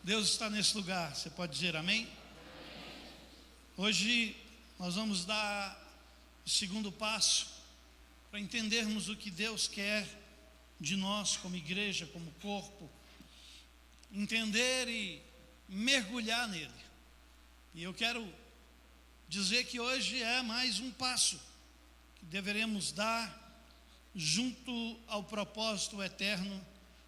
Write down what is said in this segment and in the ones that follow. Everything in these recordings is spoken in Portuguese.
Deus está nesse lugar, você pode dizer amém? Hoje nós vamos dar o segundo passo para entendermos o que Deus quer de nós como igreja, como corpo, entender e mergulhar nele. E eu quero dizer que hoje é mais um passo que deveremos dar junto ao propósito eterno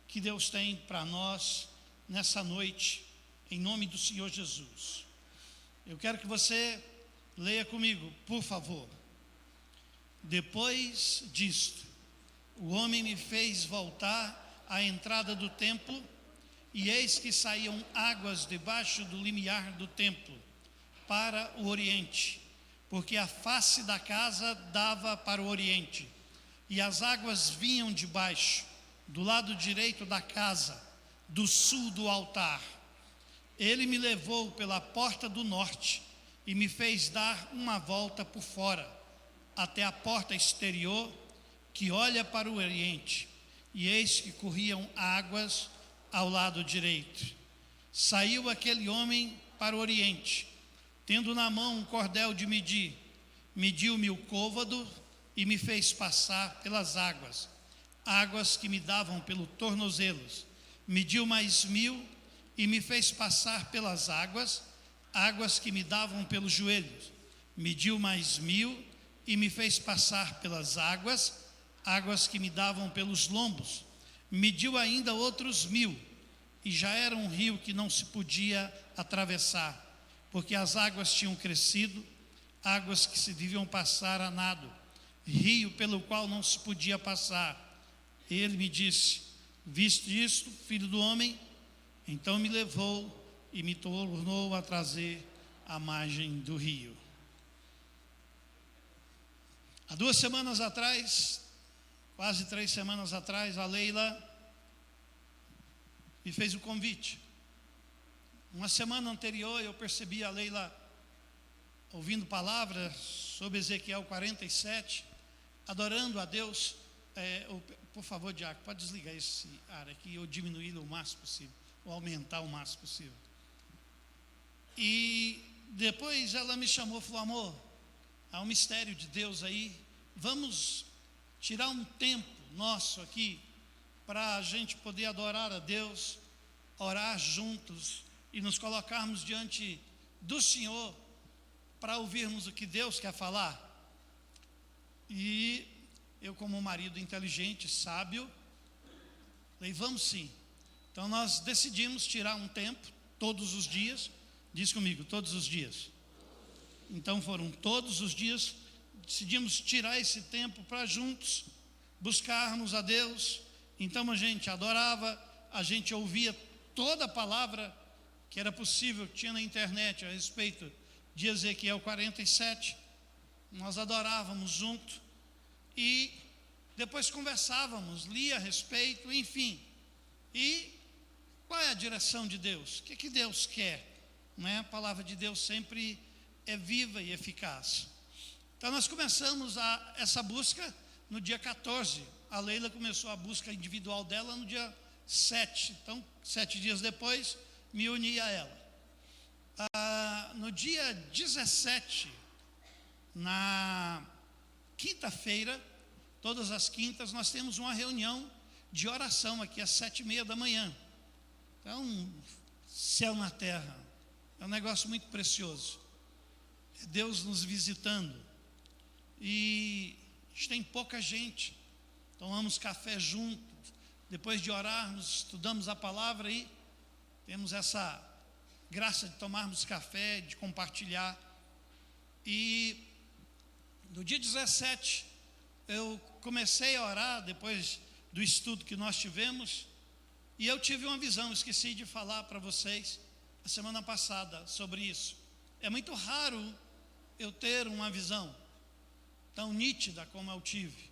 que Deus tem para nós nessa noite, em nome do Senhor Jesus. Eu quero que você leia comigo, por favor. Depois disto, o homem me fez voltar à entrada do templo, e eis que saíam águas debaixo do limiar do templo, para o oriente, porque a face da casa dava para o oriente, e as águas vinham de baixo, do lado direito da casa, do sul do altar. Ele me levou pela porta do norte, e me fez dar uma volta por fora, até a porta exterior, que olha para o oriente, e eis que corriam águas ao lado direito. Saiu aquele homem para o oriente, tendo na mão um cordel de medir, mediu-me o côvado, e me fez passar pelas águas, águas que me davam pelo tornozelos. Mediu mais 1000, e me fez passar pelas águas, águas que me davam pelos joelhos. Mediu mais 1000, e me fez passar pelas águas, águas que me davam pelos lombos. Mediu ainda outros 1000, e já era um rio que não se podia atravessar, porque as águas tinham crescido, águas que se deviam passar a nado, rio pelo qual não se podia passar. Ele me disse: viste isto, filho do homem? Então me levou e me tornou a trazer à margem do rio. Há 2 semanas atrás, quase 3 semanas atrás, a Leila me fez o convite. Uma semana anterior eu percebi a Leila ouvindo palavras sobre Ezequiel 47, adorando a Deus. Por favor, Diaco, pode desligar esse ar aqui ou diminuir o máximo possível, ou aumentar o máximo possível. E depois ela me chamou e falou: amor, há um mistério de Deus aí, vamos tirar um tempo nosso aqui, para a gente poder adorar a Deus, orar juntos e nos colocarmos diante do Senhor, para ouvirmos o que Deus quer falar. E eu, como marido inteligente, sábio, falei: vamos sim. Então nós decidimos tirar um tempo, todos os dias. Diz comigo, todos os dias. Então foram todos os dias, decidimos tirar esse tempo para juntos buscarmos a Deus. Então a gente adorava, a gente ouvia toda a palavra que era possível, que tinha na internet a respeito de Ezequiel 47. Nós adorávamos junto e depois conversávamos, lia a respeito, enfim. E qual é a direção de Deus? O que Deus quer? Não é? A palavra de Deus sempre é viva e eficaz. Então nós começamos essa busca no dia 14. A Leila começou a busca individual dela no dia 7. Então, 7 dias depois, me uni a ela. No dia 17, na quinta-feira, todas as quintas, nós temos uma reunião de oração aqui às 7:30 da manhã. Então, céu na terra, é um negócio muito precioso. É Deus nos visitando. E a gente tem pouca gente, tomamos café juntos, depois de orarmos, estudamos a palavra e temos essa graça de tomarmos café, de compartilhar. E no dia 17, eu comecei a orar, depois do estudo que nós tivemos, e eu tive uma visão, esqueci de falar para vocês a semana passada sobre isso. É muito raro eu ter uma visão tão nítida como eu tive.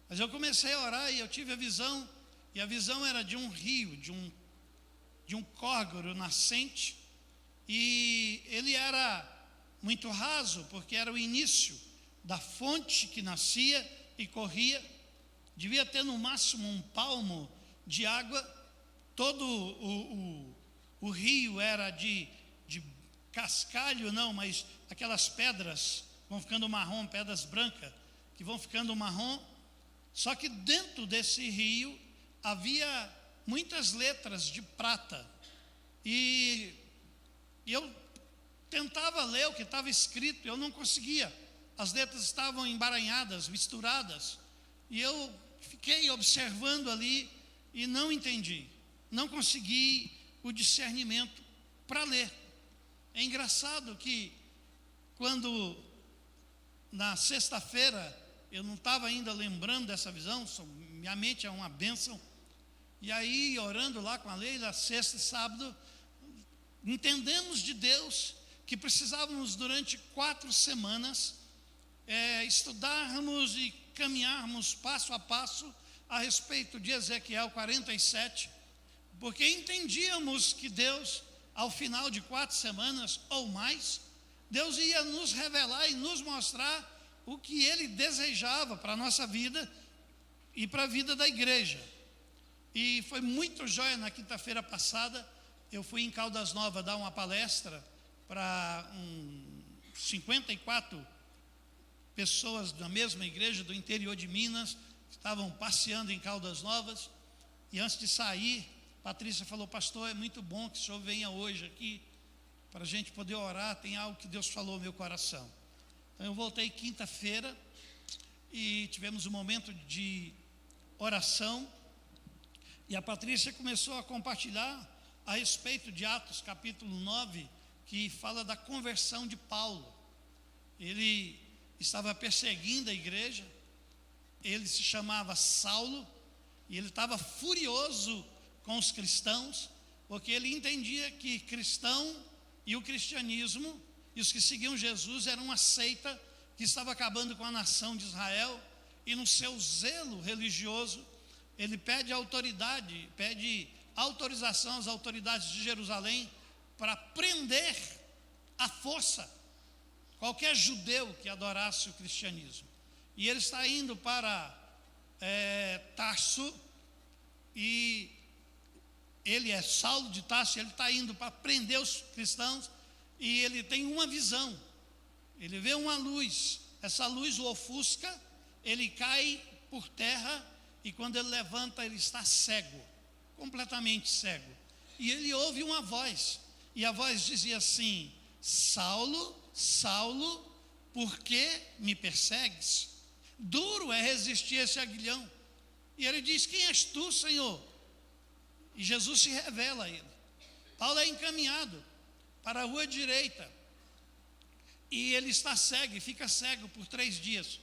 Mas eu comecei a orar e eu tive a visão, e a visão era de um rio, de um córrego nascente, e ele era muito raso, porque era o início da fonte que nascia e corria, devia ter no máximo um palmo de água. Todo o rio era de cascalho, não, mas aquelas pedras vão ficando marrom, pedras brancas, que vão ficando marrom. Só que dentro desse rio havia muitas letras de prata. E eu tentava ler o que estava escrito, eu não conseguia. As letras estavam embaranhadas, misturadas. E eu fiquei observando ali e não entendi. Não consegui o discernimento para ler. É engraçado que quando na sexta-feira eu não estava ainda lembrando dessa visão, minha mente é uma bênção. E aí, orando lá com a Leila, sexta e sábado, entendemos de Deus que precisávamos durante 4 semanas estudarmos e caminharmos passo a passo a respeito de Ezequiel 47, porque entendíamos que Deus, ao final de 4 semanas ou mais, Deus ia nos revelar e nos mostrar o que Ele desejava para a nossa vida e para a vida da igreja. E foi muito jóia. Na quinta-feira passada, eu fui em Caldas Novas dar uma palestra para 54 pessoas da mesma igreja do interior de Minas, que estavam passeando em Caldas Novas. E antes de sair, Patrícia falou: pastor, é muito bom que o senhor venha hoje aqui, para a gente poder orar, tem algo que Deus falou no meu coração. Então eu voltei quinta-feira e tivemos um momento de oração, e a Patrícia começou a compartilhar a respeito de Atos capítulo 9, que fala da conversão de Paulo. Ele estava perseguindo a igreja, ele se chamava Saulo, e ele estava furioso com os cristãos, porque ele entendia que cristão e o cristianismo e os que seguiam Jesus eram uma seita que estava acabando com a nação de Israel. E no seu zelo religioso, ele pede autorização às autoridades de Jerusalém para prender à força qualquer judeu que adorasse o cristianismo. E ele está indo para Tarso, e ele é Saulo de Tarso, ele está indo para prender os cristãos, e ele tem uma visão, ele vê uma luz, essa luz o ofusca, ele cai por terra, e quando ele levanta, ele está cego, completamente cego. E ele ouve uma voz, e a voz dizia assim: Saulo, Saulo, por que me persegues? Duro é resistir a esse aguilhão. E ele diz: quem és tu, Senhor? E Jesus se revela a ele. Paulo é encaminhado para a rua direita, e ele está cego, e fica cego por 3 dias.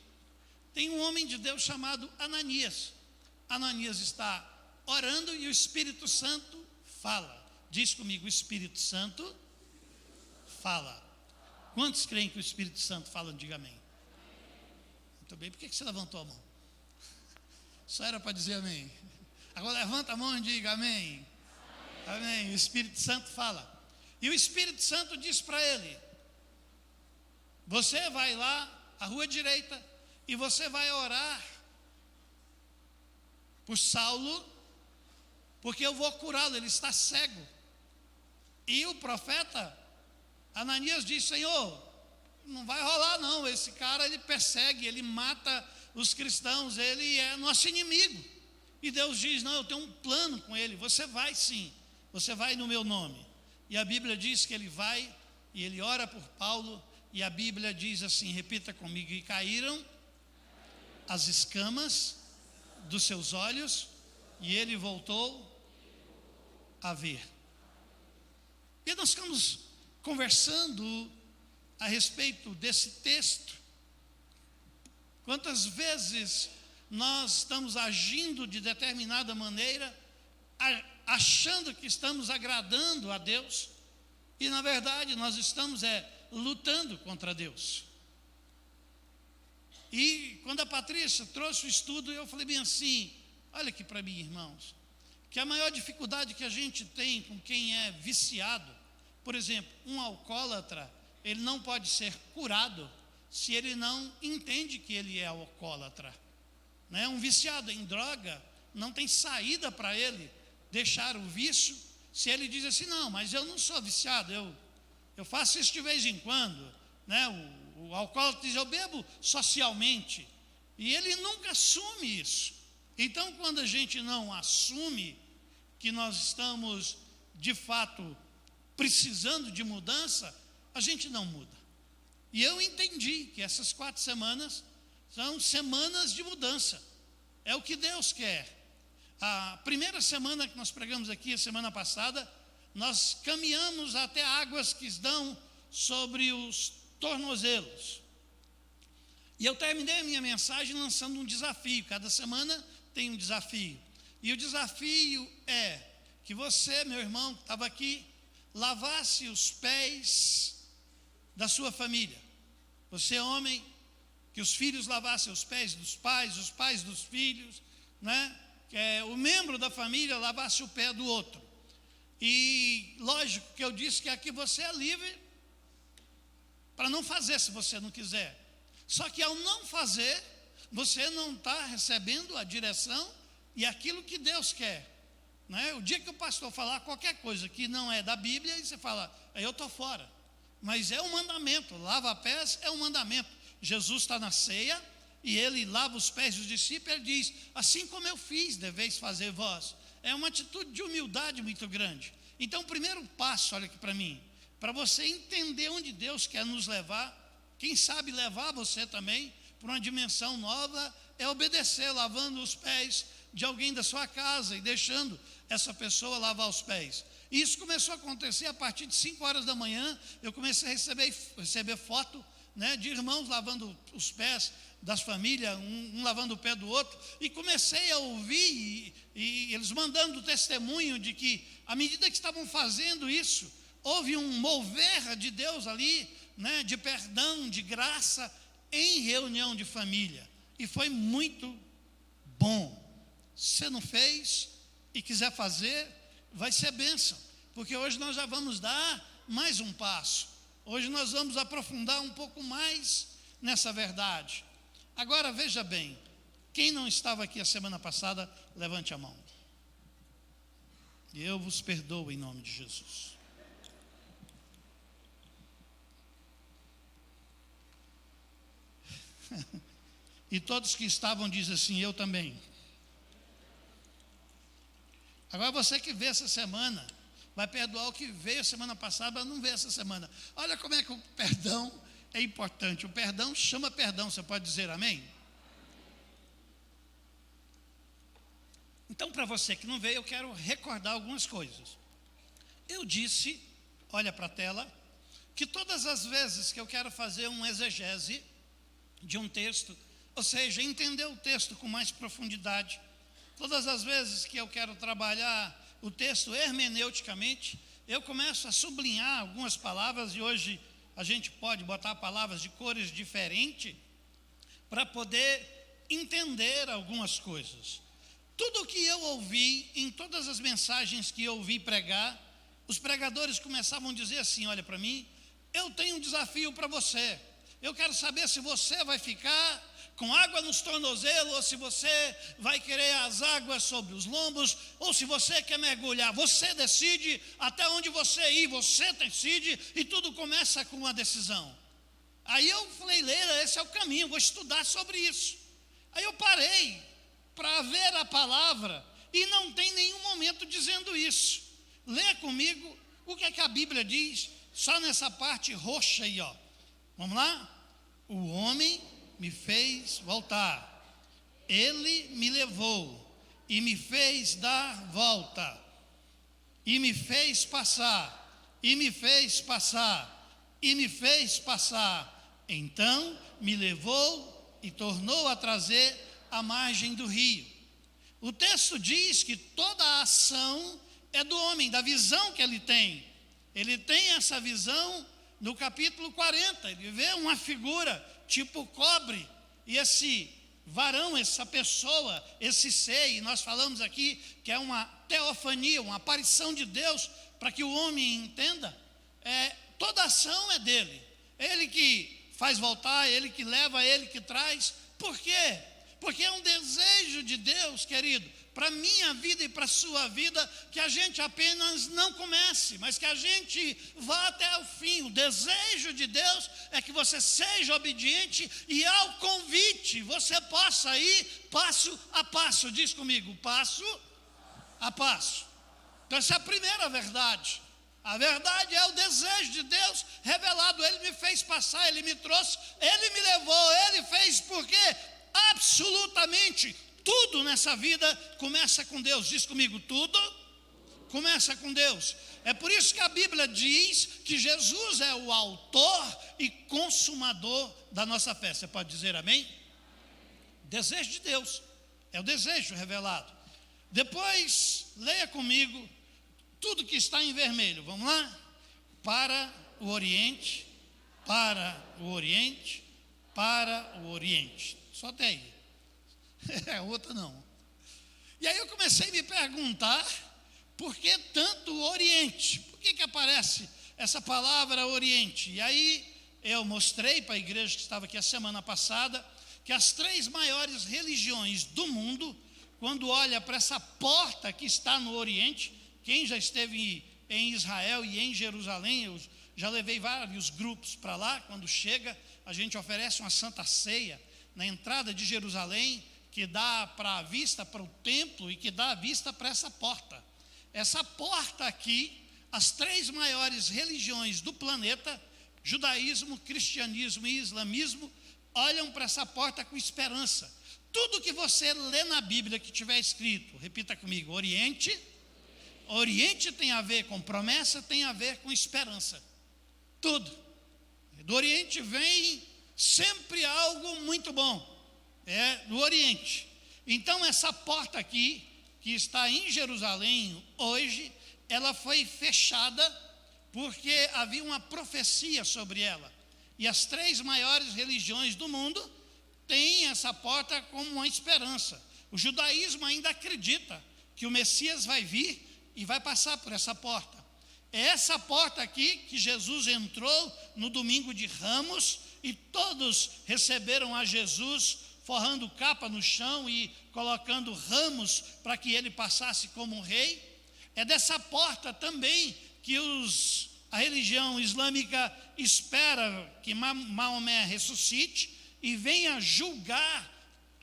Tem um homem de Deus chamado Ananias. Ananias está orando e o Espírito Santo fala. Diz comigo: o Espírito Santo fala. Quantos creem que o Espírito Santo fala? Diga amém. Muito bem, por que você levantou a mão? Só era para dizer amém. Agora levanta a mão e diga amém. Amém. O Espírito Santo fala. E o Espírito Santo diz para ele: você vai lá, à rua direita, e você vai orar por Saulo, porque eu vou curá-lo, ele está cego. E o profeta Ananias diz: Senhor, não vai rolar não, esse cara ele persegue, ele mata os cristãos, ele é nosso inimigo. E Deus diz: não, eu tenho um plano com ele, você vai sim, você vai no meu nome. E a Bíblia diz que ele vai, e ele ora por Paulo, e a Bíblia diz assim, repita comigo: e caíram as escamas dos seus olhos, e ele voltou a ver. E nós ficamos conversando a respeito desse texto. Quantas vezes nós estamos agindo de determinada maneira, achando que estamos agradando a Deus, e na verdade nós estamos lutando contra Deus. E quando a Patrícia trouxe o estudo, eu falei bem assim: olha aqui para mim, irmãos, que a maior dificuldade que a gente tem com quem é viciado, por exemplo, um alcoólatra, ele não pode ser curado se ele não entende que ele é alcoólatra, né? Um viciado em droga não tem saída para ele deixar o vício, Se ele diz assim, não, mas eu não sou viciado, eu faço isso de vez em quando, né? O alcoólatra diz, eu bebo socialmente, e ele nunca assume isso. Então, quando a gente não assume que nós estamos, de fato, precisando de mudança, a gente não muda. E eu entendi que essas 4 semanas são semanas de mudança. É o que Deus quer. A primeira semana que nós pregamos aqui, a semana passada, nós caminhamos até águas que dão sobre os tornozelos. E eu terminei a minha mensagem lançando um desafio. Cada semana tem um desafio. E o desafio é que você, meu irmão, que estava aqui, lavasse os pés da sua família. Você, homem, que os filhos lavassem os pés dos pais, os pais dos filhos, né? Que o membro da família lavasse o pé do outro. E lógico que eu disse que aqui você é livre para não fazer se você não quiser. Só que ao não fazer, você não está recebendo a direção e aquilo que Deus quer. Né? O dia que o pastor falar qualquer coisa que não é da Bíblia, aí você fala, eu estou fora. Mas é um mandamento, lava pés é um mandamento. Jesus está na ceia e ele lava os pés dos discípulos, ele diz, assim como eu fiz, deveis fazer vós. É uma atitude de humildade muito grande. Então o primeiro passo, olha aqui para mim, para você entender onde Deus quer nos levar, quem sabe levar você também para uma dimensão nova, é obedecer, lavando os pés de alguém da sua casa e deixando essa pessoa lavar os pés. E isso começou a acontecer a partir de 5 horas da manhã, eu comecei a receber foto, né, de irmãos lavando os pés das famílias, um lavando o pé do outro, e comecei a ouvir, e eles mandando testemunho de que, à medida que estavam fazendo isso, houve um mover de Deus ali, né, de perdão, de graça, em reunião de família, e foi muito bom. Se você não fez e quiser fazer, vai ser bênção, porque hoje nós já vamos dar mais um passo, hoje nós vamos aprofundar um pouco mais nessa verdade. Agora veja bem, quem não estava aqui a semana passada, levante a mão. Eu vos perdoo em nome de Jesus. E todos que estavam dizem assim, eu também. Agora você que veio essa semana, vai perdoar o que veio semana passada, mas não veio essa semana. Olha como é que o perdão é importante. O perdão chama perdão, você pode dizer amém? Então, para você que não veio, eu quero recordar algumas coisas. Eu disse, olha para a tela, que todas as vezes que eu quero fazer um exegese de um texto, ou seja, entender o texto com mais profundidade, todas as vezes que eu quero trabalhar o texto hermeneuticamente, eu começo a sublinhar algumas palavras, e hoje a gente pode botar palavras de cores diferentes para poder entender algumas coisas. Tudo que eu ouvi, em todas as mensagens que eu ouvi pregar, os pregadores começavam a dizer assim, olha para mim, eu tenho um desafio para você, eu quero saber se você vai ficar com água nos tornozelos, ou se você vai querer as águas sobre os lombos, ou se você quer mergulhar. Você decide até onde você ir, você decide, e tudo começa com uma decisão. Aí eu falei, Leila, esse é o caminho, vou estudar sobre isso. Aí eu parei para ver a palavra, e não tem nenhum momento dizendo isso. Lê comigo o que é que a Bíblia diz, só nessa parte roxa aí, ó. Vamos lá? O homem me fez voltar, ele me levou e me fez dar volta, e me fez passar, e me fez passar, e me fez passar. Então me levou e tornou a trazer à margem do rio. O texto diz que toda a ação é do homem, da visão que ele tem. Ele tem essa visão no capítulo 40, ele vê uma figura tipo cobre, e esse varão, essa pessoa, esse ser, e nós falamos aqui que é uma teofania, uma aparição de Deus, para que o homem entenda, toda ação é dele, ele que faz voltar, ele que leva, ele que traz. Por quê? Porque é um desejo de Deus, querido, para a minha vida e para a sua vida, que a gente apenas não comece, mas que a gente vá até o fim. O desejo de Deus é que você seja obediente e ao convite você possa ir passo a passo. Diz comigo, passo a passo. Então essa é a primeira verdade. A verdade é o desejo de Deus revelado. Ele me fez passar, Ele me trouxe, Ele me levou, Ele fez, porque absolutamente tudo nessa vida começa com Deus. Diz comigo, tudo começa com Deus. É por isso que a Bíblia diz que Jesus é o autor e consumador da nossa fé. Você pode dizer amém? Desejo de Deus, é o desejo revelado. Depois, leia comigo tudo que está em vermelho. Vamos lá? Para o Oriente, para o Oriente, para o Oriente. Só até aí. Outra não. E aí eu comecei a me perguntar, por que tanto Oriente? Por que aparece essa palavra Oriente? E aí eu mostrei para a igreja que estava aqui a semana passada, que as 3 maiores religiões do mundo, quando olha para essa porta que está no Oriente, quem já esteve em Israel e em Jerusalém, eu já levei vários grupos para lá. Quando chega, a gente oferece uma santa ceia na entrada de Jerusalém, que dá para a vista para o templo e que dá a vista para essa porta. Essa porta aqui, as 3 maiores religiões do planeta, judaísmo, cristianismo e islamismo, olham para essa porta com esperança. Tudo que você lê na Bíblia que tiver escrito, repita comigo, Oriente tem a ver com promessa, tem a ver com esperança. Tudo. Do Oriente vem sempre algo muito bom. É do Oriente. Então essa porta aqui, que está em Jerusalém hoje, ela foi fechada porque havia uma profecia sobre ela. E as 3 maiores religiões do mundo têm essa porta como uma esperança. O judaísmo ainda acredita que o Messias vai vir e vai passar por essa porta. É essa porta aqui que Jesus entrou no domingo de Ramos, e todos receberam a Jesus forrando capa no chão e colocando ramos para que ele passasse como um rei. É dessa porta também que a religião islâmica espera que Maomé ressuscite e venha julgar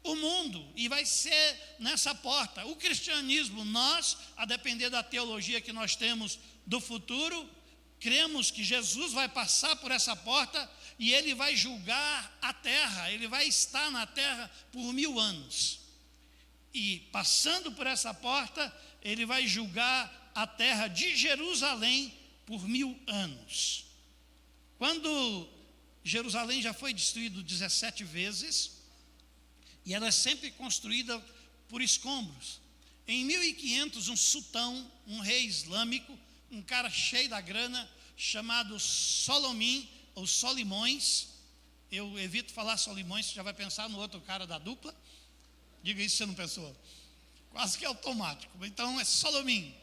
o mundo, e vai ser nessa porta. O cristianismo, nós, a depender da teologia que nós temos do futuro, cremos que Jesus vai passar por essa porta e ele vai julgar a terra, ele vai estar na terra por 1000 anos. E passando por essa porta, ele vai julgar a terra de Jerusalém por 1000 anos. Quando Jerusalém já foi destruído 17 vezes, e ela é sempre construída por escombros. Em 1500, um sultão, um rei islâmico, um cara cheio da grana, chamado Solomim, ou Solimões, eu evito falar Solimões, você já vai pensar no outro cara da dupla. Diga isso, você não pensou? Quase que é automático. Então é Solomim.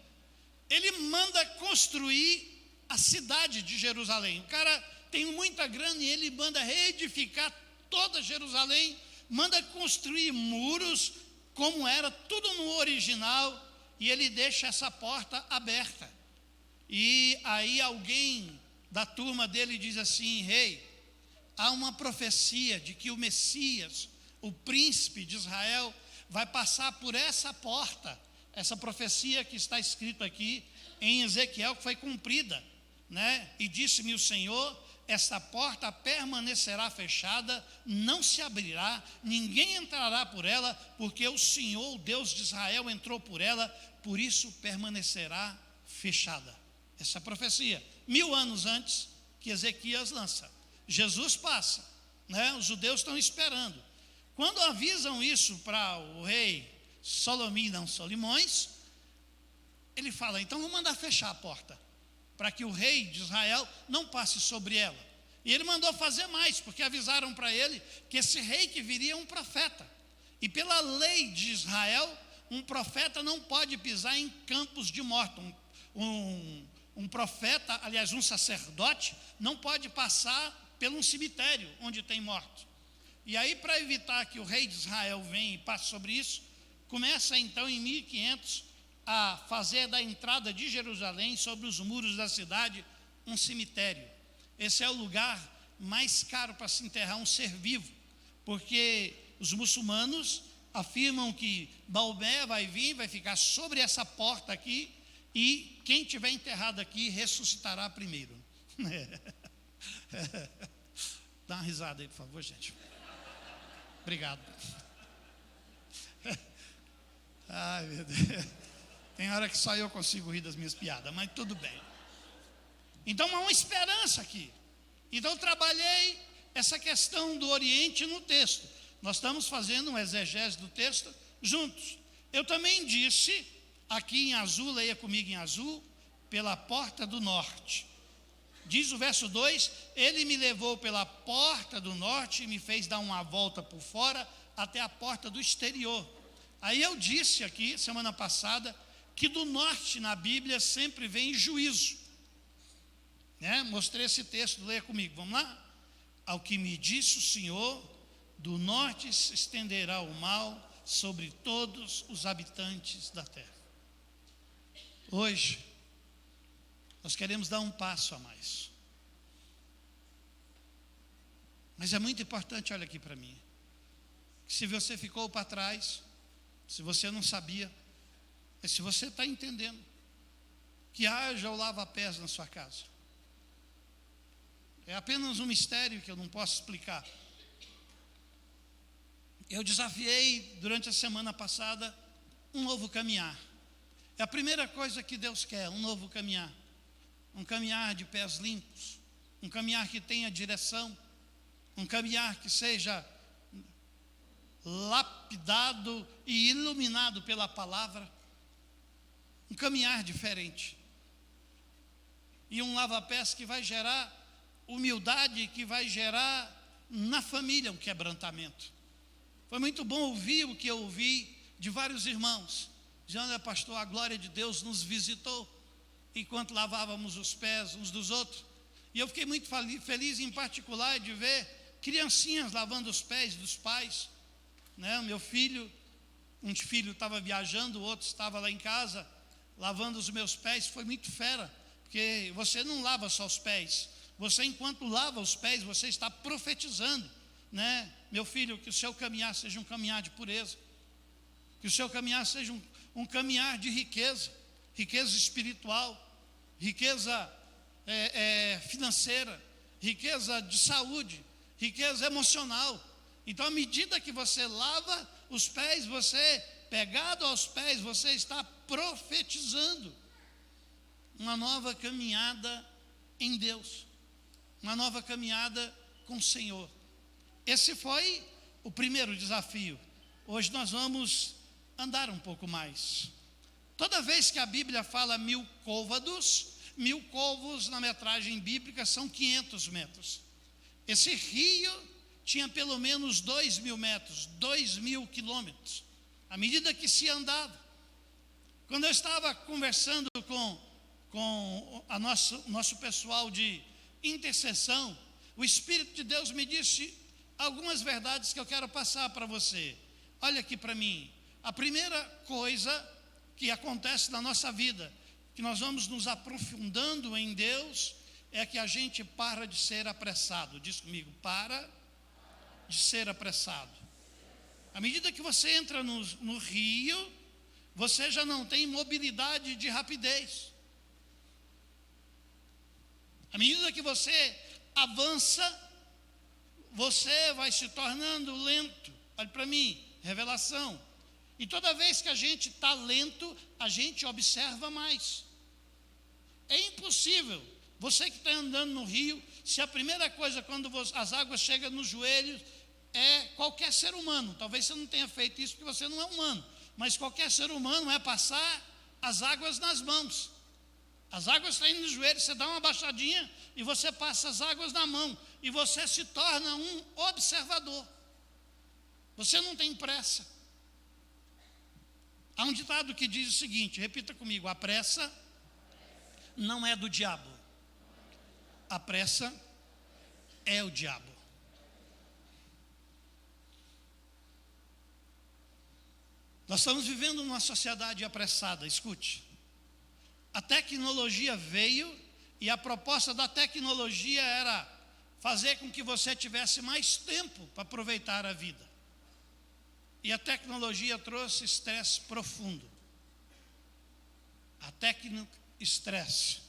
Ele manda construir a cidade de Jerusalém. O cara tem muita grana e ele manda reedificar toda Jerusalém, manda construir muros, como era tudo no original, e ele deixa essa porta aberta. E aí alguém da turma dele diz assim: rei, há uma profecia de que o Messias, o príncipe de Israel, vai passar por essa porta. Essa profecia que está escrita aqui em Ezequiel, que foi cumprida, né? E disse-me o Senhor: esta porta permanecerá fechada, não se abrirá, ninguém entrará por ela, porque o Senhor, o Deus de Israel, entrou por ela, por isso permanecerá fechada. Essa profecia, 1000 anos antes que Ezequias lança. Jesus passa, né? Os judeus estão esperando. Quando avisam isso para o rei Solomim, não Solimões, ele fala: então vou mandar fechar a porta, para que o rei de Israel não passe sobre ela. E ele mandou fazer mais, porque avisaram para ele que esse rei que viria é um profeta. E pela lei de Israel, um profeta não pode pisar em campos de mortos. Um profeta, aliás, um sacerdote, não pode passar pelo um cemitério onde tem mortos. E aí, para evitar que o rei de Israel venha e passe sobre isso, começa então em 1500 a fazer da entrada de Jerusalém, sobre os muros da cidade, um cemitério. Esse é o lugar mais caro para se enterrar um ser vivo, porque os muçulmanos afirmam que Maomé vai vir, vai ficar sobre essa porta aqui, e quem tiver enterrado aqui ressuscitará primeiro. Dá uma risada aí, por favor, gente. Obrigado. Ai, meu Deus. Tem hora que só eu consigo rir das minhas piadas, mas tudo bem. Então há uma esperança aqui. Então eu trabalhei essa questão do Oriente no texto. Nós estamos fazendo um exegese do texto juntos. Eu também disse, aqui em azul, leia comigo em azul, pela porta do norte. Diz o verso 2, ele me levou pela porta do norte e me fez dar uma volta por fora até a porta do exterior. Aí eu disse aqui, semana passada, que do norte na Bíblia sempre vem juízo. Mostrei esse texto, leia comigo, vamos lá? Ao que me disse o Senhor, do norte se estenderá o mal sobre todos os habitantes da terra. Hoje, nós queremos dar um passo a mais. Mas é muito importante, olha aqui para mim, que se você ficou para trás, se você não sabia, mas se você está entendendo, que haja o lava-pés na sua casa. É apenas um mistério que eu não posso explicar. Eu desafiei durante a semana passada um novo caminhar. É a primeira coisa que Deus quer, um novo caminhar. Um caminhar de pés limpos, um caminhar que tenha direção, um caminhar que seja lapidado e iluminado pela palavra, um caminhar diferente. E um lava-pés que vai gerar humildade, que vai gerar na família um quebrantamento. Foi muito bom ouvir o que eu ouvi de vários irmãos. Dizendo, pastor, a glória de Deus nos visitou enquanto lavávamos os pés uns dos outros. E eu fiquei muito feliz em particular de ver criancinhas lavando os pés dos pais. Meu filho, um filho estava viajando, o outro estava lá em casa, lavando os meus pés. Foi muito fera, porque você não lava só os pés. Você, enquanto lava os pés, você está profetizando. Meu filho, que o seu caminhar seja um caminhar de pureza. Que o seu caminhar seja um caminhar de riqueza. Riqueza espiritual, riqueza financeira, riqueza de saúde, riqueza emocional. Então, à medida que você lava os pés, você, pegado aos pés, você está profetizando uma nova caminhada em Deus, uma nova caminhada com o Senhor. Esse foi o primeiro desafio. Hoje nós vamos andar um pouco mais. Toda vez que a Bíblia fala 1000 côvados, 1000 côvados na metragem bíblica são 500 metros. Esse rio tinha pelo menos 2.000 metros, 2.000 quilômetros, à medida que se andava. Quando eu estava conversando com nosso pessoal de intercessão, o Espírito de Deus me disse algumas verdades que eu quero passar para você. Olha aqui para mim. A primeira coisa que acontece na nossa vida, que nós vamos nos aprofundando em Deus, é que a gente para de ser apressado. Diz comigo, para de ser apressado. À medida que você entra no rio, você já não tem mobilidade de rapidez. À medida que você avança, você vai se tornando lento. Olha para mim, revelação. E toda vez que a gente está lento, a gente observa mais. É impossível, você que está andando no rio, se a primeira coisa quando as águas chegam nos joelhos, qualquer ser humano, talvez você não tenha feito isso porque você não é humano, mas qualquer ser humano é passar as águas nas mãos. As águas estão indo nos joelhos, você dá uma baixadinha e você passa as águas na mão, e você se torna um observador. Você não tem pressa. Há um ditado que diz o seguinte, repita comigo, a pressa não é do diabo, a pressa é o diabo. Nós estamos vivendo numa sociedade apressada, escute. A tecnologia veio e a proposta da tecnologia era fazer com que você tivesse mais tempo para aproveitar a vida. E a tecnologia trouxe estresse profundo. A estresse.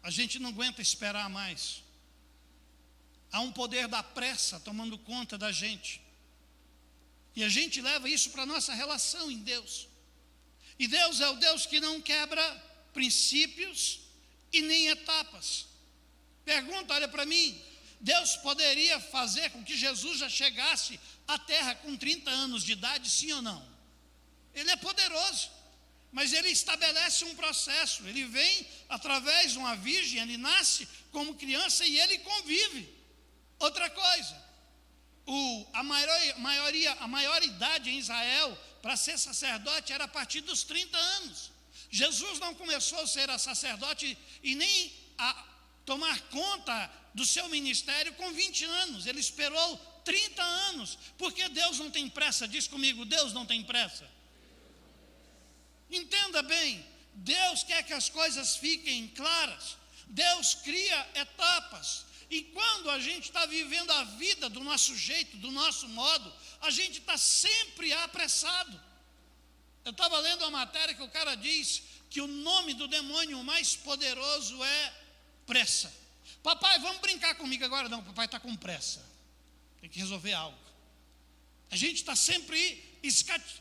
A gente não aguenta esperar mais. Há um poder da pressa tomando conta da gente. E a gente leva isso para a nossa relação em Deus. E Deus é o Deus que não quebra princípios e nem etapas. Pergunta, olha para mim. Deus poderia fazer com que Jesus já chegasse à terra com 30 anos de idade, sim ou não? Ele é poderoso. Mas ele estabelece um processo. Ele vem através de uma virgem, ele nasce como criança e ele convive. Outra coisa, a maior idade em Israel para ser sacerdote era a partir dos 30 anos. Jesus não começou a ser sacerdote e nem a tomar conta do seu ministério com 20 anos. Ele esperou 30 anos, porque Deus não tem pressa. Diz comigo, Deus não tem pressa. Entenda bem, Deus quer que as coisas fiquem claras. Deus cria etapas. E quando a gente está vivendo a vida do nosso jeito, do nosso modo, a gente está sempre apressado. Eu estava lendo uma matéria que o cara diz que o nome do demônio mais poderoso é pressa. Papai, vamos brincar comigo agora? Não, papai está com pressa. Tem que resolver algo. A gente está sempre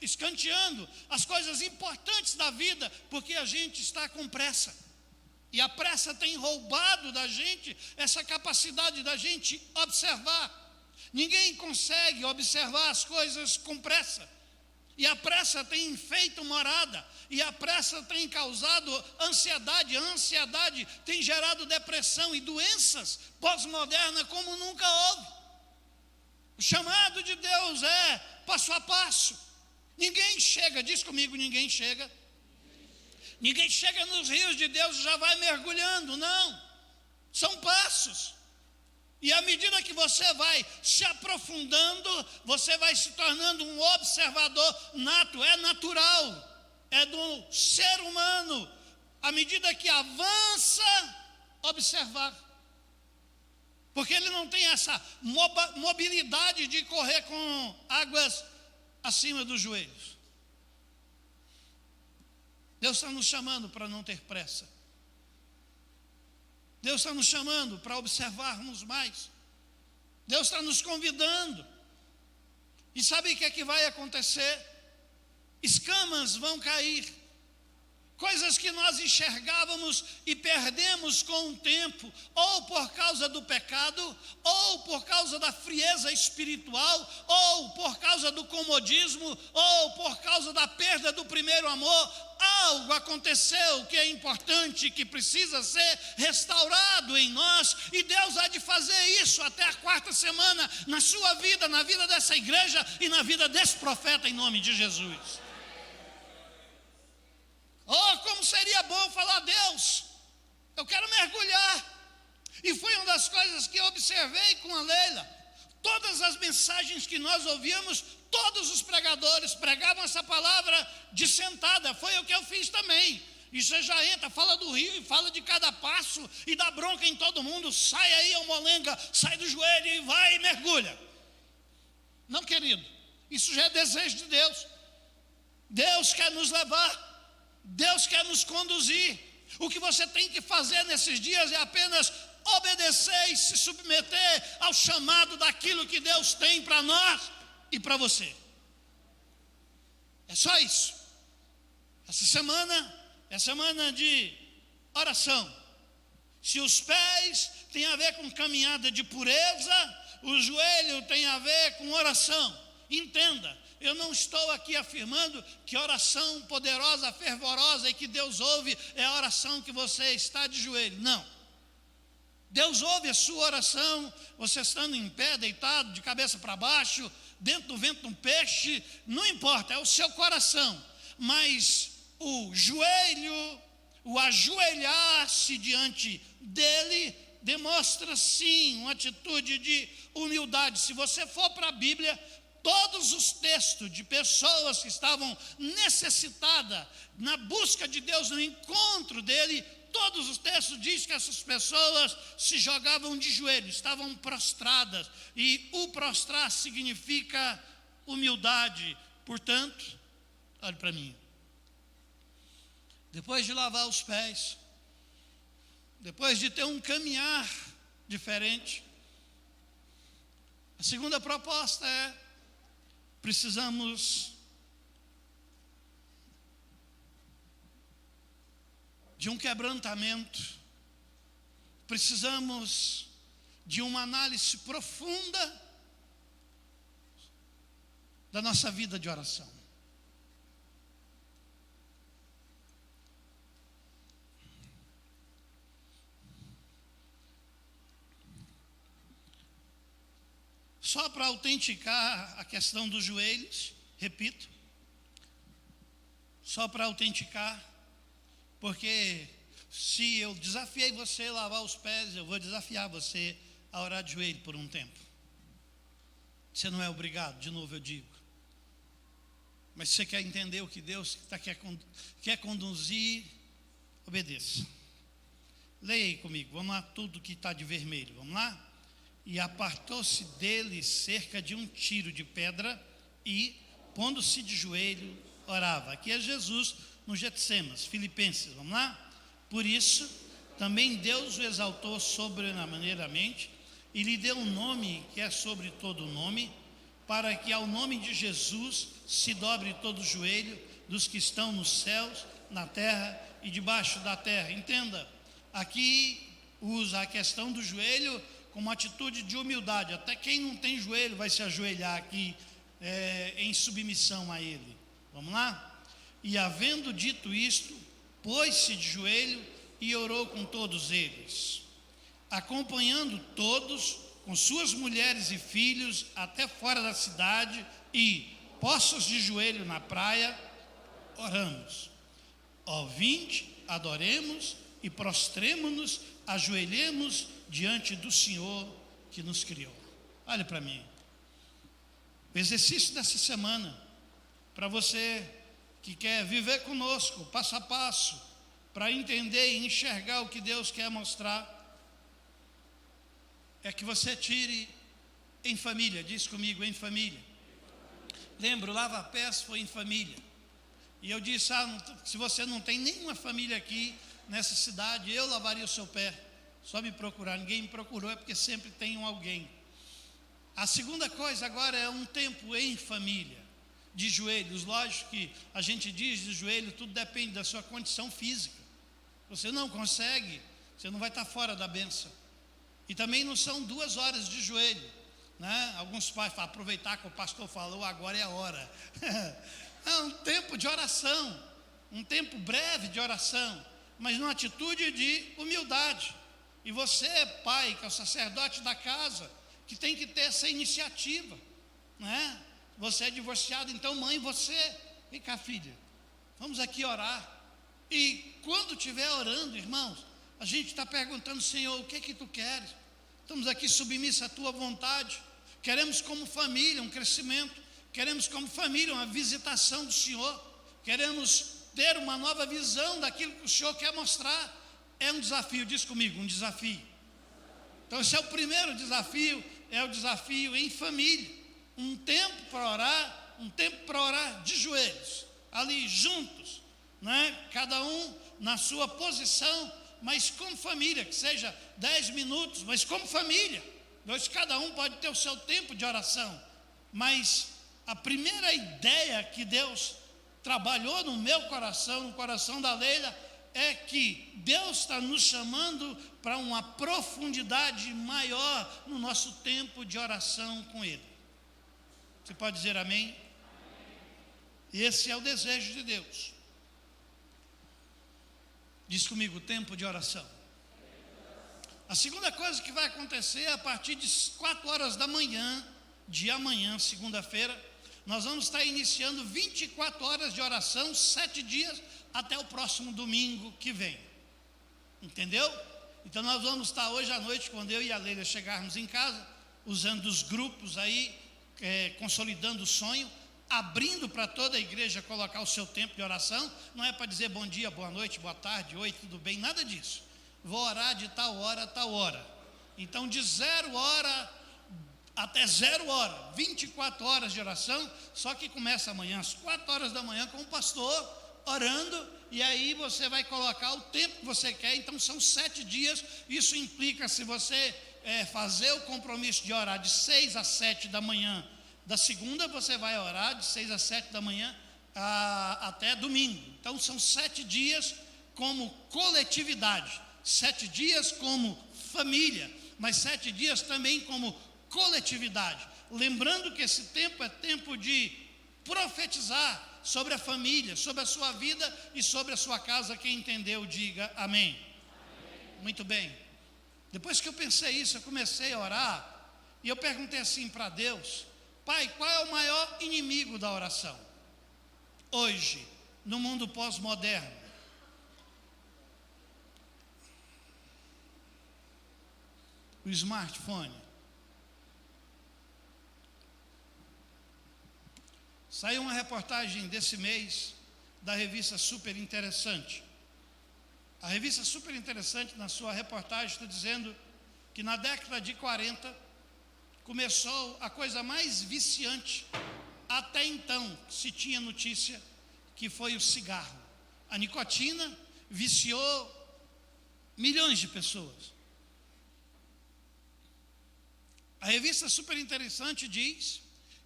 escanteando as coisas importantes da vida, porque a gente está com pressa. E a pressa tem roubado da gente essa capacidade da gente observar. Ninguém consegue observar as coisas com pressa. E a pressa tem feito morada. E a pressa tem causado ansiedade. A ansiedade tem gerado depressão e doenças pós-modernas como nunca houve. O chamado de Deus é passo a passo. Ninguém chega, diz comigo, ninguém chega. Ninguém chega nos rios de Deus e já vai mergulhando, não. São passos. E à medida que você vai se aprofundando, você vai se tornando um observador nato, é natural, é do ser humano. À medida que avança, observar. Porque ele não tem essa mobilidade de correr com águas acima dos joelhos. Deus está nos chamando para não ter pressa. Deus está nos chamando para observarmos mais. Deus está nos convidando. E sabe o que é que vai acontecer? Escamas vão cair. Coisas que nós enxergávamos e perdemos com o tempo, ou por causa do pecado, ou por causa da frieza espiritual, ou por causa do comodismo, ou por causa da perda do primeiro amor. Algo aconteceu que é importante, que precisa ser restaurado em nós, e Deus há de fazer isso até a 4ª semana, na sua vida, na vida dessa igreja e na vida desse profeta, em nome de Jesus. Oh, como seria bom falar, Deus, eu quero mergulhar. E foi uma das coisas que eu observei com a Leila. Todas as mensagens que nós ouvíamos, todos os pregadores pregavam essa palavra de sentada. Foi o que eu fiz também. E você já entra, fala do rio e fala de cada passo e dá bronca em todo mundo. Sai aí, ô molenga, sai do joelho e vai e mergulha. Não, querido, isso já é desejo de Deus. Deus quer nos levar. Deus quer nos conduzir. O que você tem que fazer nesses dias é apenas obedecer e se submeter ao chamado daquilo que Deus tem para nós e para você. É só isso. Essa semana é semana de oração. Se os pés têm a ver com caminhada de pureza, o joelho tem a ver com oração. Entenda. Eu não estou aqui afirmando que oração poderosa, fervorosa e que Deus ouve é a oração que você está de joelho. Não. Deus ouve a sua oração, você estando em pé, deitado, de cabeça para baixo, dentro do ventre de um peixe, não importa, é o seu coração. Mas o joelho, o ajoelhar-se diante dele, demonstra sim uma atitude de humildade. Se você for para a Bíblia, todos os textos de pessoas que estavam necessitadas na busca de Deus, no encontro dele, todos os textos dizem que essas pessoas se jogavam de joelhos, estavam prostradas. E o prostrar significa humildade. Portanto, olhe para mim. Depois de lavar os pés, depois de ter um caminhar diferente, a segunda proposta é: precisamos de um quebrantamento, precisamos de uma análise profunda da nossa vida de oração. Só para autenticar a questão dos joelhos, repito, só para autenticar, porque se eu desafiei você a lavar os pés, eu vou desafiar você a orar de joelho por um tempo. Você não é obrigado, de novo eu digo. Mas se você quer entender o que Deus quer conduzir, obedeça. Leia aí comigo, vamos lá, tudo que está de vermelho, vamos lá? E apartou-se dele cerca de um tiro de pedra e, pondo-se de joelho, orava. Aqui é Jesus no Getsêmanis, Filipenses, vamos lá? Por isso, também Deus o exaltou sobremaneiramente e lhe deu um nome que é sobre todo nome, para que ao nome de Jesus se dobre todo o joelho dos que estão nos céus, na terra e debaixo da terra. Entenda, aqui usa a questão do joelho como atitude de humildade. Até quem não tem joelho vai se ajoelhar aqui em submissão a ele. Vamos lá? E havendo dito isto, pôs-se de joelho e orou com todos eles, acompanhando todos com suas mulheres e filhos até fora da cidade, e, postos de joelho na praia, oramos. Ó, vinde, adoremos e prostremo-nos, ajoelhemos diante do Senhor que nos criou. Olha para mim. O exercício dessa semana, para você que quer viver conosco, passo a passo, para entender e enxergar o que Deus quer mostrar, é que você tire em família. Diz comigo, em família. Lembra, o lava-pés foi em família. E eu disse, se você não tem nenhuma família aqui nessa cidade, eu lavaria o seu pé. Só me procurar. Ninguém me procurou, é porque sempre tem alguém. A segunda coisa agora é um tempo em família, de joelhos. Lógico que a gente diz de joelho, tudo depende da sua condição física. Você não consegue, você não vai estar fora da bênção. E também não são 2 horas de joelho, né? Alguns pais falam, aproveitar que o pastor falou, agora é a hora. É um tempo de oração, um tempo breve de oração, mas numa atitude de humildade. E você, pai, que é o sacerdote da casa, que tem que ter essa iniciativa, né? Você é divorciado, então mãe, vem cá, filha, vamos aqui orar. E quando estiver orando, irmãos, a gente está perguntando, Senhor, o que é que tu queres? Estamos aqui submissos à tua vontade. Queremos como família um crescimento, queremos como família uma visitação do Senhor, queremos ter uma nova visão daquilo que o Senhor quer mostrar. É um desafio, diz comigo, um desafio. Então esse é o primeiro desafio, é o desafio em família. Um tempo para orar de joelhos, ali juntos, né? Cada um na sua posição, mas como família, que seja 10 minutos, mas como família. Hoje cada um pode ter o seu tempo de oração, mas a primeira ideia que Deus trabalhou no meu coração, no coração da Leila, é que Deus está nos chamando para uma profundidade maior no nosso tempo de oração com Ele. Você pode dizer amém? Esse é o desejo de Deus. Diz comigo, tempo de oração. A segunda coisa que vai acontecer é a partir de 4 horas da manhã, de amanhã, segunda-feira, nós vamos estar iniciando 24 horas de oração, 7 dias, até o próximo domingo que vem. Entendeu? Então nós vamos estar hoje à noite, quando eu e a Leila chegarmos em casa, usando os grupos aí, consolidando o sonho, abrindo para toda a igreja colocar o seu tempo de oração. Não é para dizer bom dia, boa noite, boa tarde, oi, tudo bem, nada disso. Vou orar de tal hora a tal hora. Então de 0 hora até 0 hora, 24 horas de oração, só que começa amanhã às 4 horas da manhã com o pastor orando, e aí você vai colocar o tempo que você quer. Então são 7 dias, isso implica, se você fazer o compromisso de orar de 6 às 7 da manhã, da segunda você vai orar de 6 às 7 da manhã até domingo. Então são 7 dias como coletividade, 7 dias como família, mas 7 dias também como coletividade. Lembrando que esse tempo é tempo de profetizar sobre a família, sobre a sua vida e sobre a sua casa. Quem entendeu, diga amém. Amém. Muito bem. Depois que eu pensei isso, eu comecei a orar, e eu perguntei assim para Deus: Pai, qual é o maior inimigo da oração hoje, no mundo pós-moderno? O smartphone. Saiu uma reportagem desse mês da revista Super Interessante. A revista Super Interessante, na sua reportagem, está dizendo que na década de 40 começou a coisa mais viciante até então que se tinha notícia, que foi o cigarro. A nicotina viciou milhões de pessoas. A revista Super Interessante diz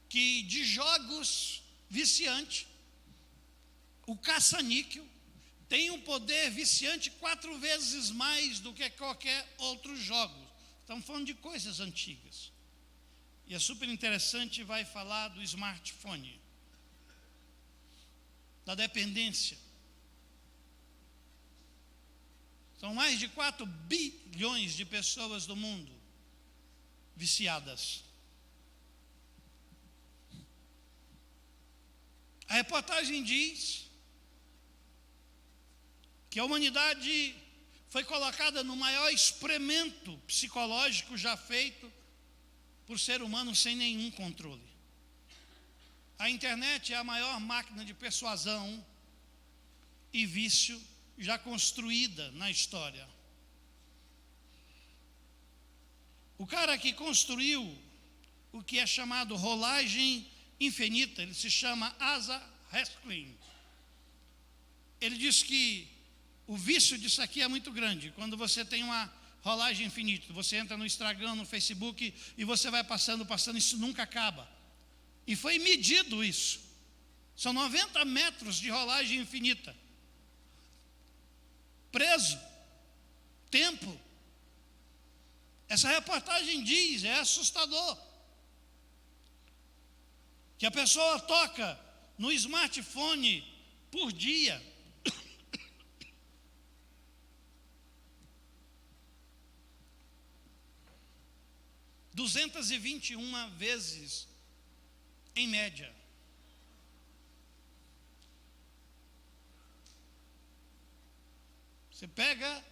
que de jogos viciantes, o caça-níquel tem um poder viciante 4 vezes mais do que qualquer outro jogo. Estamos falando de coisas antigas. E é super interessante, vai falar do smartphone, da dependência. São mais de 4 bilhões de pessoas do mundo viciadas. A reportagem diz que a humanidade foi colocada no maior experimento psicológico já feito por ser humano sem nenhum controle. A internet é a maior máquina de persuasão e vício já construída na história. O cara que construiu o que é chamado rolagem infinita, ele se chama Asa Hesklin. Ele diz que o vício disso aqui é muito grande. Quando você tem uma rolagem infinita, você entra no Instagram, no Facebook, e você vai passando, isso nunca acaba. E foi medido isso. São 90 metros de rolagem infinita. Preso. Tempo. Essa reportagem diz, é assustador, que a pessoa toca no smartphone por dia 221 vezes em média. Você pega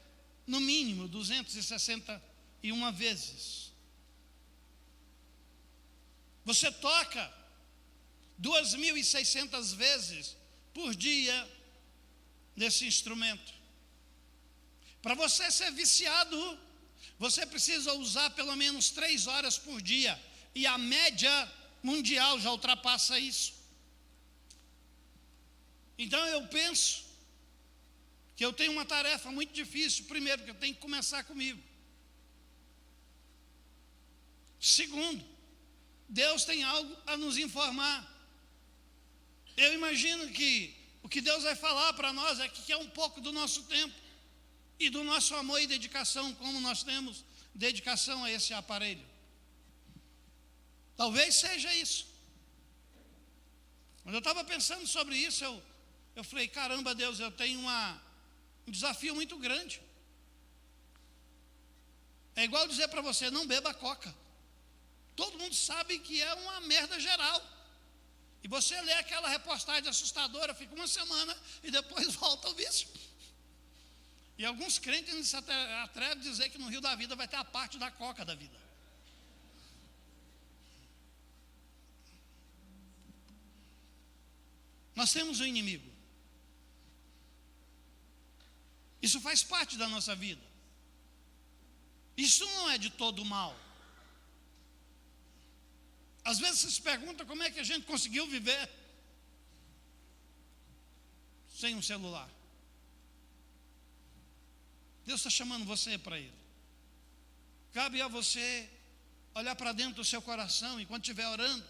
no mínimo 261 vezes. Você toca 2.600 vezes por dia nesse instrumento. Para você ser viciado, você precisa usar pelo menos 3 horas por dia. E a média mundial já ultrapassa isso. Então eu penso que eu tenho uma tarefa muito difícil. Primeiro, que eu tenho que começar comigo. Segundo, Deus tem algo a nos informar. Eu imagino que o que Deus vai falar para nós é que é um pouco do nosso tempo e do nosso amor e dedicação, como nós temos dedicação a esse aparelho. Talvez seja isso. Quando eu estava pensando sobre isso, eu falei, caramba, Deus, eu tenho um desafio muito grande. É igual dizer para você, não beba coca. Todo mundo sabe que é uma merda geral. E você lê aquela reportagem assustadora, fica uma semana e depois volta ao vício. E alguns crentes se atrevem a dizer que no Rio da Vida vai ter a parte da coca da vida. Nós temos um inimigo. Isso faz parte da nossa vida. Isso não é de todo mal. Às vezes você se pergunta como é que a gente conseguiu viver sem um celular. Deus está chamando você para Ele. Cabe a você olhar para dentro do seu coração, enquanto estiver orando,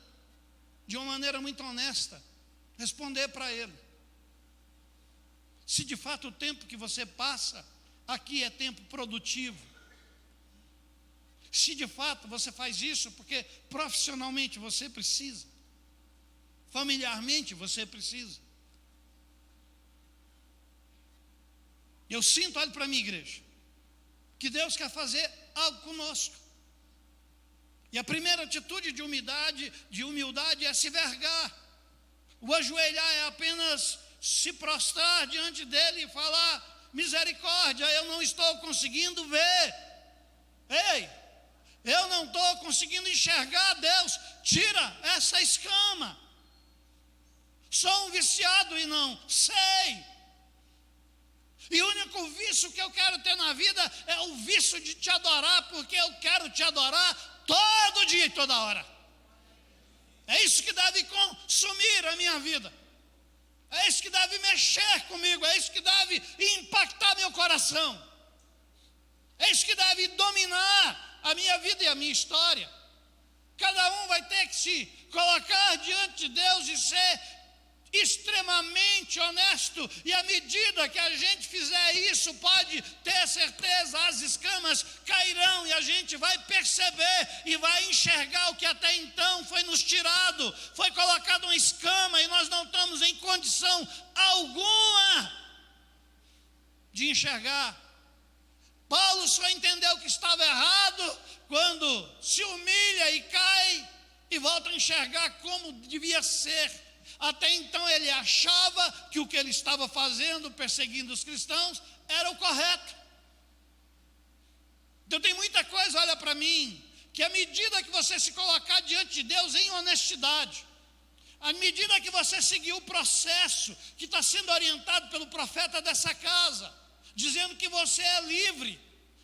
de uma maneira muito honesta, responder para Ele. Se de fato o tempo que você passa aqui é tempo produtivo, se de fato você faz isso porque profissionalmente você precisa, familiarmente você precisa. Eu sinto, olhe para mim, igreja, que Deus quer fazer algo conosco. E a primeira atitude de humildade é se vergar. O ajoelhar é apenas se prostrar diante dele e falar: misericórdia, eu não estou conseguindo ver. Ei, eu não estou conseguindo enxergar, Deus, tira essa escama. Sou um viciado e não sei. E o único vício que eu quero ter na vida é o vício de te adorar, porque eu quero te adorar todo dia e toda hora. É isso que deve consumir a minha vida. É isso que deve mexer comigo. É isso que deve impactar meu coração. É isso que deve dominar a minha vida e a minha história. Cada um vai ter que se colocar diante de Deus e ser extremamente honesto, e à medida que a gente fizer isso, pode ter certeza, as escamas cairão e a gente vai perceber e vai enxergar o que até então foi nos tirado. Foi colocado uma escama e nós não estamos em condição alguma de enxergar. Paulo só entendeu que estava errado quando se humilha e cai e volta a enxergar como devia ser. Até então ele achava que o que ele estava fazendo, perseguindo os cristãos, era o correto. Então tem muita coisa, olha para mim, que à medida que você se colocar diante de Deus em honestidade, à medida que você seguir o processo que está sendo orientado pelo profeta dessa casa, dizendo que você é livre,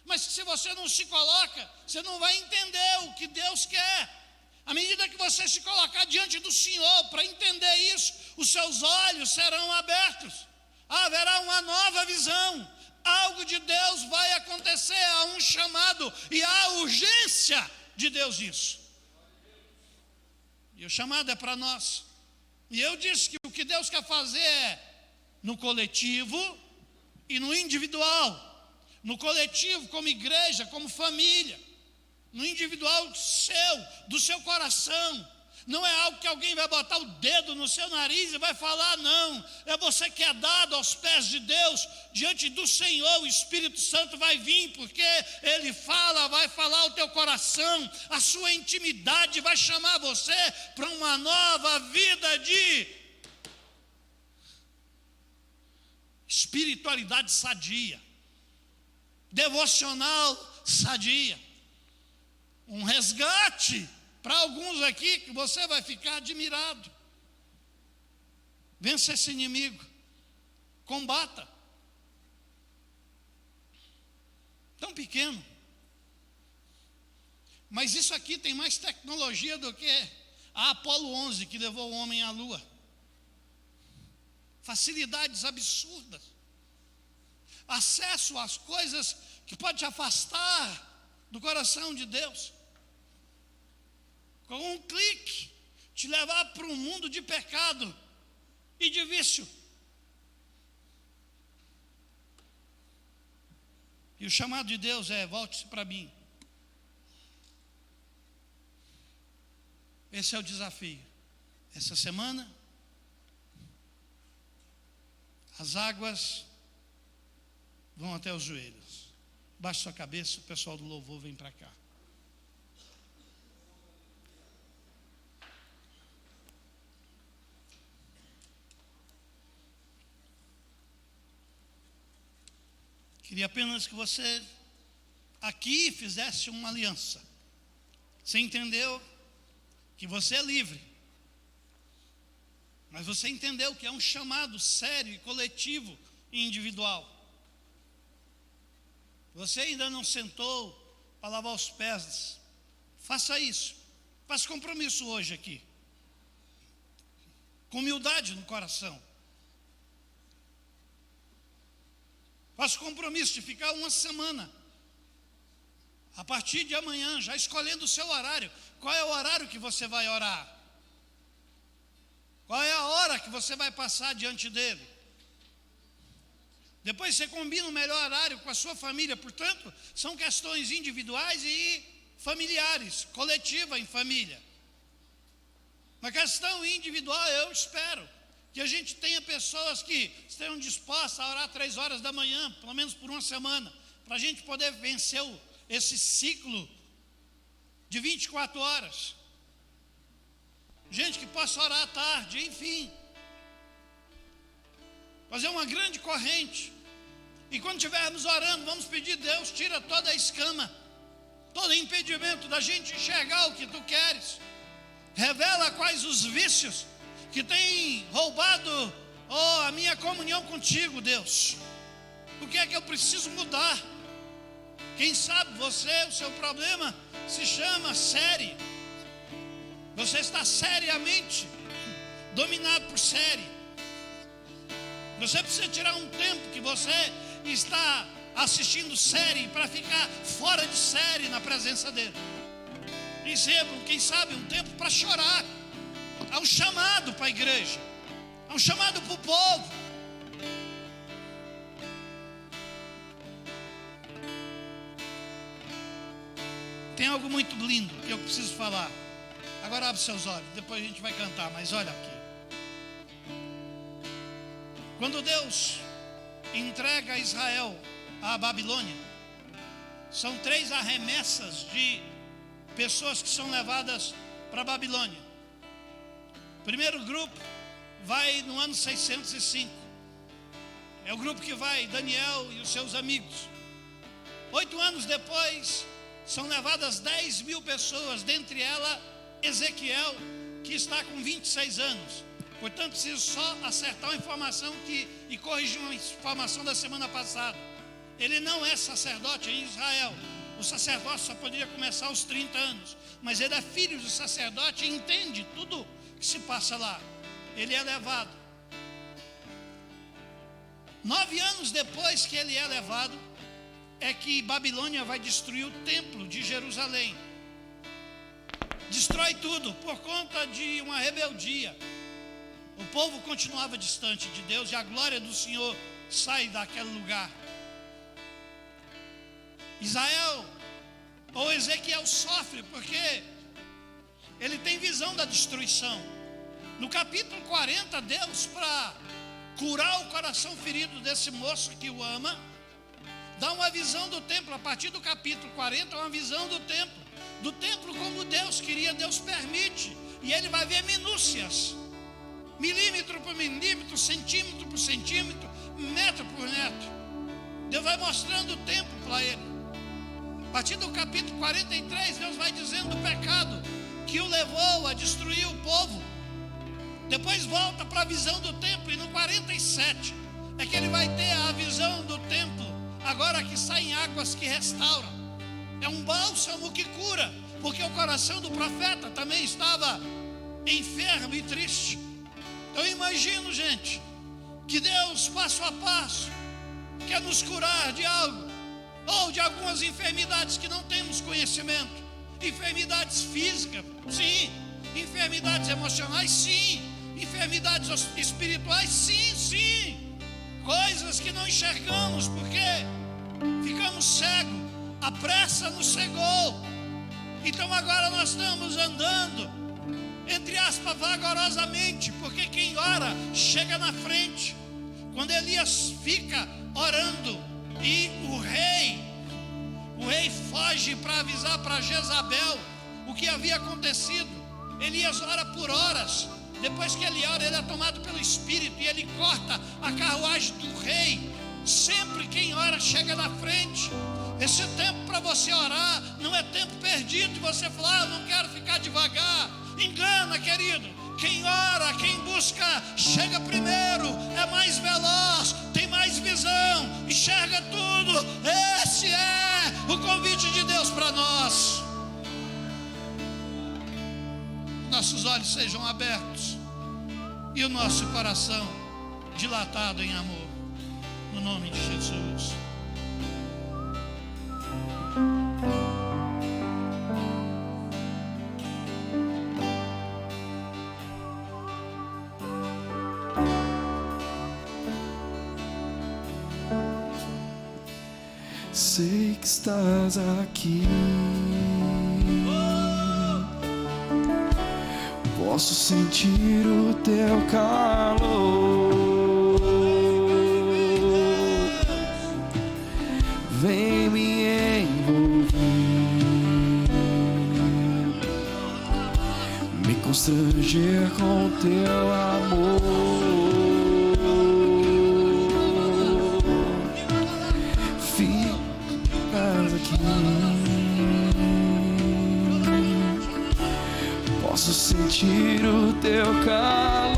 mas se você não se coloca, você não vai entender o que Deus quer. À medida que você se colocar diante do Senhor para entender isso, os seus olhos serão abertos, haverá uma nova visão, algo de Deus vai acontecer, há um chamado e há urgência de Deus nisso. E o chamado é para nós. E eu disse que o que Deus quer fazer é no coletivo e no individual. No coletivo, como igreja, como família. No individual do seu coração. Não é algo que alguém vai botar o dedo no seu nariz e vai falar, não. É você que é dado aos pés de Deus, diante do Senhor. O Espírito Santo vai vir, porque Ele fala, vai falar ao teu coração. A sua intimidade vai chamar você para uma nova vida de espiritualidade sadia, devocional sadia. Um resgate para alguns aqui que você vai ficar admirado. Vença esse inimigo, combata. Tão pequeno, mas isso aqui tem mais tecnologia do que a Apolo 11 que levou o homem à lua. Facilidades absurdas, acesso às coisas que pode te afastar do coração de Deus, com um clique, te levar para um mundo de pecado e de vício. E o chamado de Deus é: volte-se para mim. Esse é o desafio. Essa semana, as águas vão até os joelhos. Baixe sua cabeça, o pessoal do louvor vem para cá. Queria apenas que você aqui fizesse uma aliança. Você entendeu que você é livre, Mas você entendeu que é um chamado sério e coletivo e individual. Você ainda não sentou para lavar os pés? Faça isso. Faça compromisso hoje aqui. Com humildade no coração. Faça compromisso de ficar uma semana. A partir de amanhã, já escolhendo o seu horário. Qual é o horário que você vai orar? Qual é a hora que você vai passar diante dele? Depois você combina o melhor horário com a sua família. Portanto, são questões individuais e familiares, coletiva em família. Na questão individual, eu espero que a gente tenha pessoas que estejam dispostas a orar 3 horas da manhã, pelo menos por uma semana, para a gente poder vencer esse ciclo de 24 horas. Gente que possa orar à tarde, enfim. Fazer uma grande corrente. E quando estivermos orando, vamos pedir: Deus, tira toda a escama, todo impedimento da gente enxergar o que tu queres. Revela quais os vícios que têm roubado a minha comunhão contigo, Deus. O que é que eu preciso mudar? Quem sabe o seu problema se chama série. Você está seriamente dominado por série. Você precisa tirar um tempo que você está assistindo série para ficar fora de série na presença dele. Recebam, quem sabe, um tempo para chorar. Há um chamado para a igreja. Há um chamado para o povo. Tem algo muito lindo que eu preciso falar. Agora abre seus olhos, depois a gente vai cantar, mas olha aqui. Quando Deus entrega Israel à Babilônia, são 3 arremessas de pessoas que são levadas para a Babilônia. O primeiro grupo vai no ano 605. É o grupo que vai Daniel e os seus amigos. 8 anos depois, são levadas 10.000 pessoas, dentre elas Ezequiel, que está com 26 anos. Portanto, preciso só acertar uma informação e corrigir uma informação da semana passada. Ele não é sacerdote em Israel. O sacerdócio só poderia começar aos 30 anos. Mas ele é filho do sacerdote e entende tudo que se passa lá. Ele é levado. 9 anos depois que ele é levado, é que Babilônia vai destruir o templo de Jerusalém. Destrói tudo por conta de uma rebeldia. O povo continuava distante de Deus e a glória do Senhor sai daquele lugar. Israel, ou Ezequiel, sofre porque ele tem visão da destruição. No capítulo 40, Deus, para curar o coração ferido desse moço que o ama, dá uma visão do templo. A partir do capítulo 40, uma visão do templo. Do templo como Deus queria, Deus permite. E ele vai ver minúcias, milímetro por milímetro, centímetro por centímetro, metro por metro. Deus vai mostrando o templo para ele. A partir do capítulo 43, Deus vai dizendo o pecado que o levou a destruir o povo. Depois volta para a visão do templo. E no 47 é que ele vai ter a visão do templo, agora que saem águas que restauram. É um bálsamo que cura, porque o coração do profeta também estava enfermo e triste. Eu imagino, gente, que Deus, passo a passo, quer nos curar de algo, ou de algumas enfermidades que não temos conhecimento. Enfermidades físicas, sim. Enfermidades emocionais, sim. Enfermidades espirituais, sim. Coisas que não enxergamos porque ficamos cegos. A pressa nos cegou. Então agora nós estamos andando, entre aspas, vagarosamente, porque quem ora chega na frente. Quando Elias fica orando e o rei foge para avisar para Jezabel o que havia acontecido, Elias ora por horas. Depois que ele ora, ele é tomado pelo Espírito e ele corta a carruagem do rei. Sempre quem ora chega na frente. Esse tempo para você orar não é tempo perdido de você falar: não quero ficar devagar. Engana, querido. Quem ora, quem busca, chega primeiro, é mais veloz, tem mais visão, enxerga tudo. Esse é o convite de Deus para nós. Nossos olhos sejam abertos e o nosso coração dilatado em amor, no nome de Jesus. Sei que estás aqui, posso sentir o teu calor. Vem me envolver, me constranger com teu amor. Posso sentir o teu calor.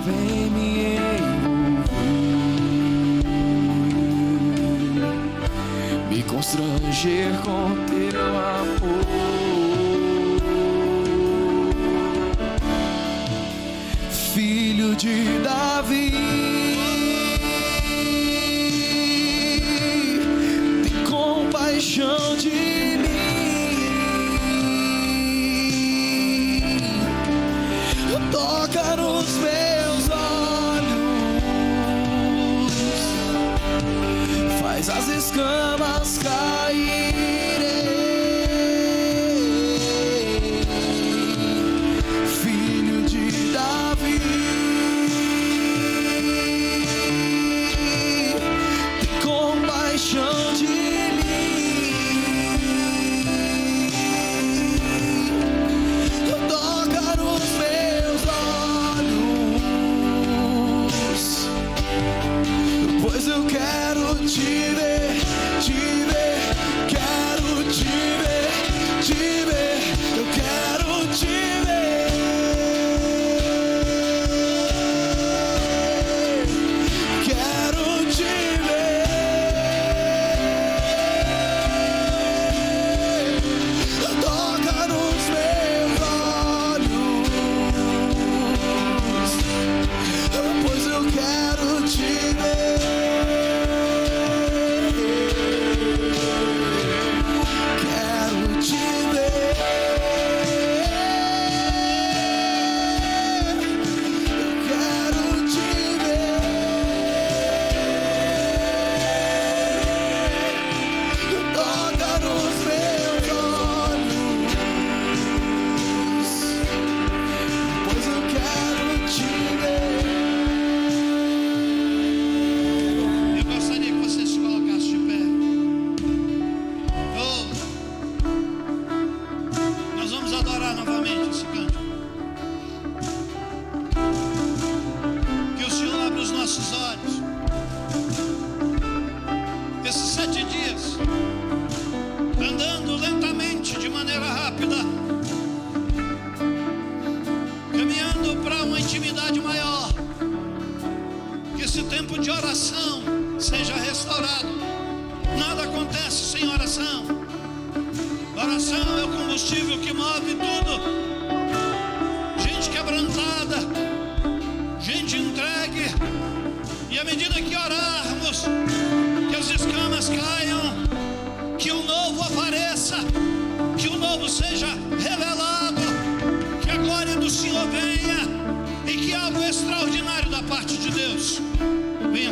Vem me envolver, me constranger com teu amor. Filho de Davi, paixão de mim, toca nos meus olhos, faz as escamas caírem. Filho de Davi, com paixão de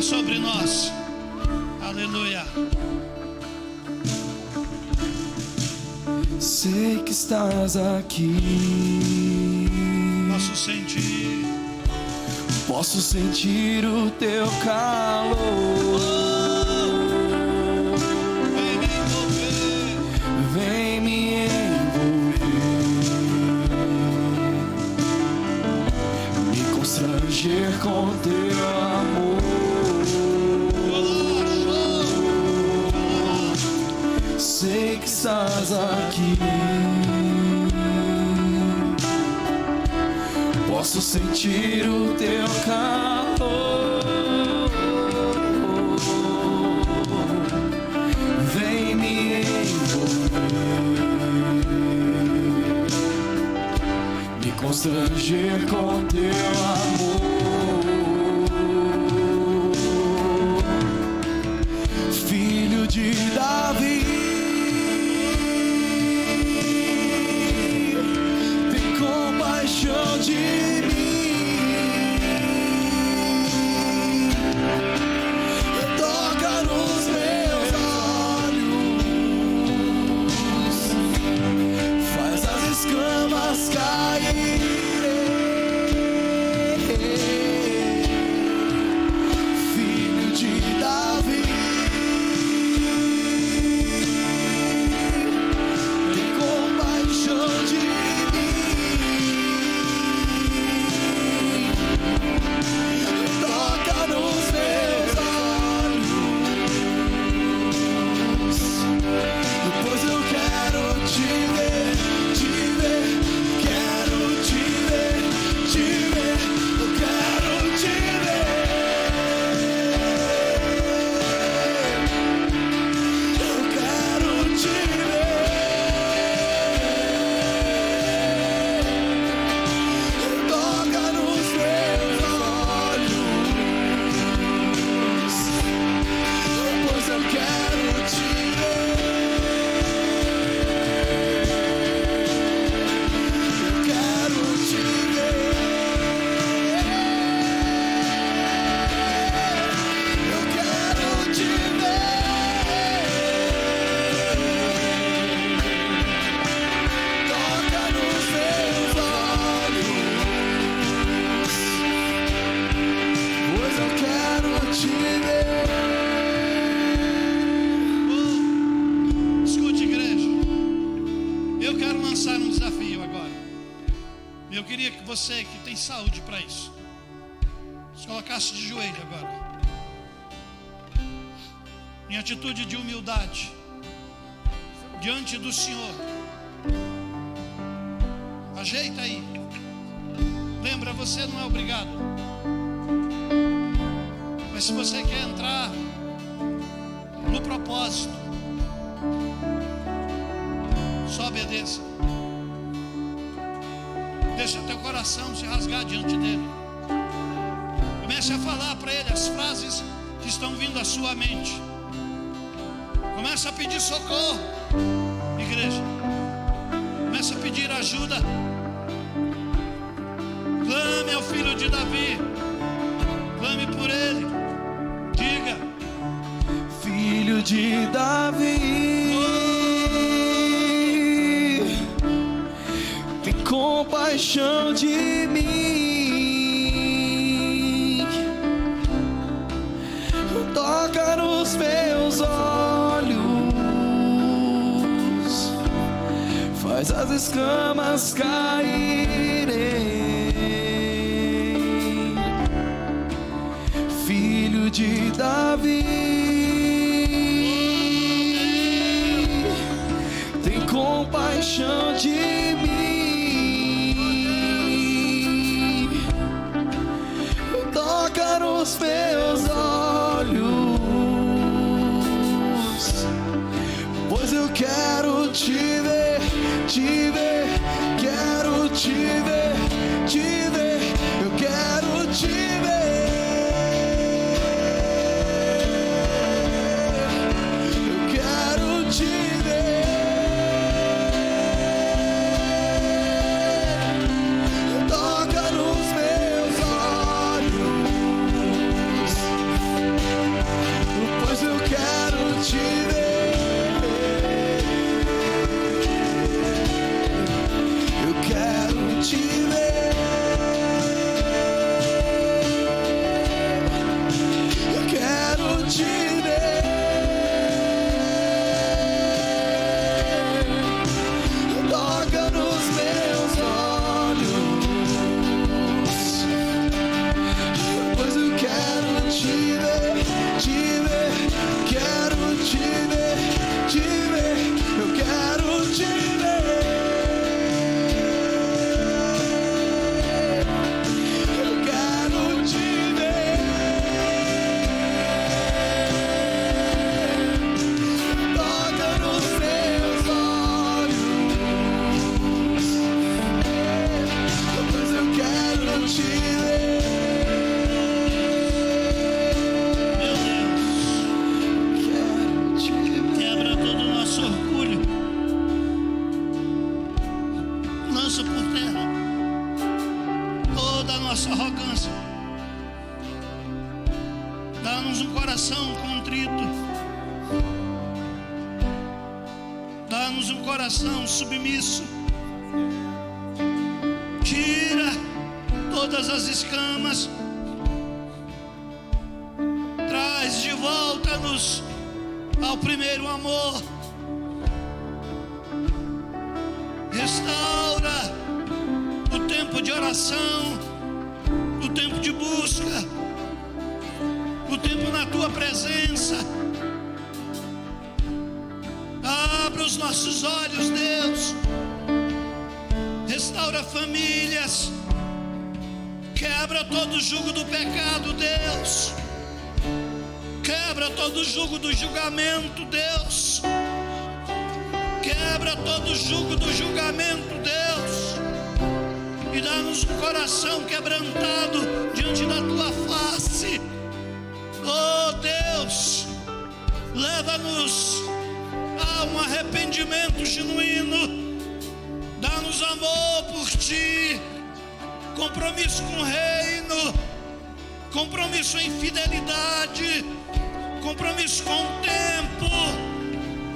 sobre nós. Aleluia. Sei que estás aqui, posso sentir o teu calor. Vem me envolver, vem me envolver, me constranger com teu amor. Sei que estás aqui. Posso sentir o teu calor. Vem me envolver, me constranger com teu amor. Filho de Davi, tem compaixão de mim. Toca nos meus olhos, faz as escamas caírem. Filho de Davi, tem compaixão de mim. Toca nos meus olhos, depois eu quero te ver, quero te ver, eu quero te ver, eu quero te ver. Toca nos meus olhos, pois eu quero te ver, eu quero te ver, eu quero te ver. Toca nos meus olhos, pois eu quero te ver. Escute, igreja. Eu quero lançar um desafio agora. Eu queria que você que tem saúde para isso, se colocasse de joelho agora, em atitude de humildade, diante do Senhor. Ajeita aí. Lembra, você não é obrigado. Mas se você quer entrar no propósito, só obedeça. Deixa teu coração se rasgar diante dele. Comece a falar para ele as frases que estão vindo à sua mente. Comece a pedir socorro, igreja. Comece a pedir ajuda. Clame ao filho de Davi. Clame por ele. Diga: Filho de Davi, tem compaixão de mim. Toca nos meus olhos, faz as escamas caírem. Filho de Davi, tem compaixão de mim. Toca nos meus olhos, pois eu quero te ver, quero te ver, eu quero te ver. Eu quero te ver. coração contrito. Dá-nos um coração submisso. Tira todas as escamas. Traz de volta-nos ao primeiro amor. Restaura o tempo de oração, o tempo de busca, o tempo na tua presença. Abra os nossos olhos, Deus. Restaura famílias. Quebra todo o jugo do pecado, Deus. Quebra todo o jugo do julgamento, Deus. Quebra todo o jugo do julgamento, Deus. E dá-nos um coração quebrantado diante da tua face. Oh Deus, leva-nos a um arrependimento genuíno. Dá-nos amor por ti, compromisso com o reino, compromisso em fidelidade, compromisso com o tempo.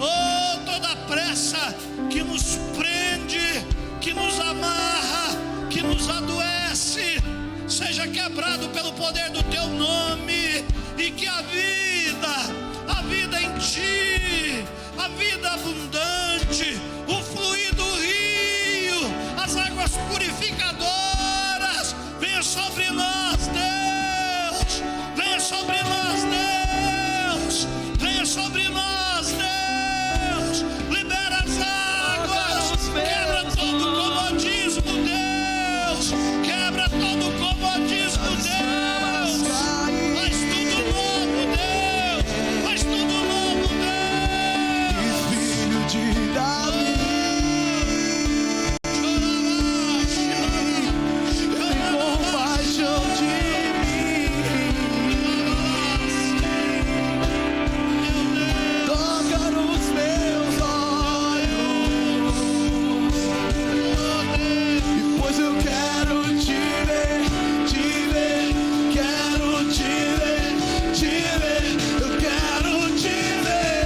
Oh, toda pressa que nos prende, que nos amarra, que nos adoece, seja quebrado pelo poder do teu nome. E que a vida em ti, a vida abundante, o fluir do rio, as águas purificadoras, venha sobre nós, Deus. Venha sobre nós, Deus. Venha sobre nós, Deus. Libera as águas. Quebra todo o comodismo, Deus. Quebra todo o comodismo, Deus. Faz tudo novo, Deus. Faz tudo novo, Deus. Filho de Davi, tem compaixão de mim. Toca nos meus olhos, pois eu quero te ver, quero te ver, eu quero te ver,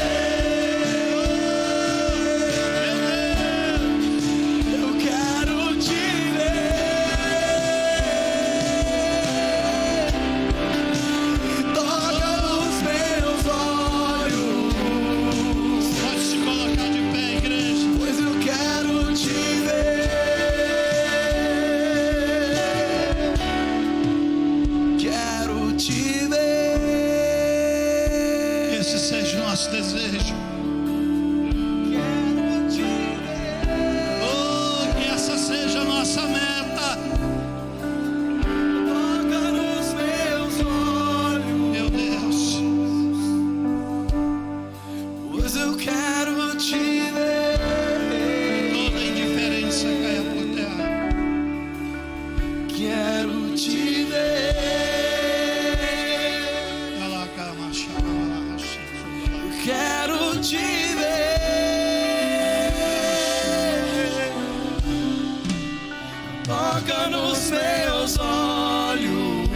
eu quero te ver. Toca nos meus olhos, Pode se colocar de pé, igreja. pois eu quero te ver, quero te ver, Esse seja o nosso desejo. quero te ver. Oh, que essa seja a nossa meta. Toca nos meus olhos, Meu Deus. pois eu quero te ver, Toda indiferença caia por terra. quero te ver, quero te ver. Toca nos meus olhos,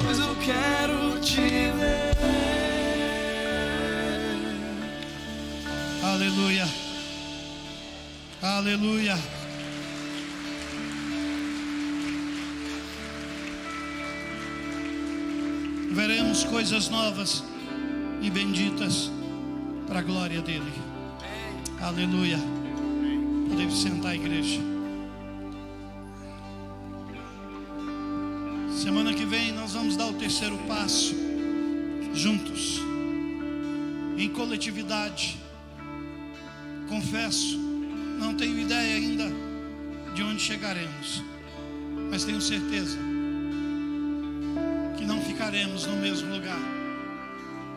pois eu quero te ver. Aleluia. Aleluia. Veremos coisas novas e benditas para a glória dele. Aleluia. Podemos sentar, igreja. Semana que vem nós vamos dar o terceiro passo juntos, em coletividade. Confesso, não tenho ideia ainda de onde chegaremos, mas tenho certeza que não ficaremos no mesmo lugar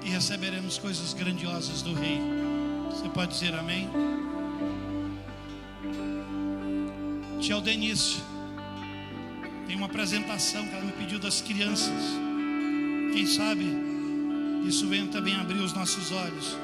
e receberemos coisas grandiosas do Rei. Você pode dizer amém? Tia Denise tem uma apresentação que ela me pediu das crianças. Quem sabe isso venha também abrir os nossos olhos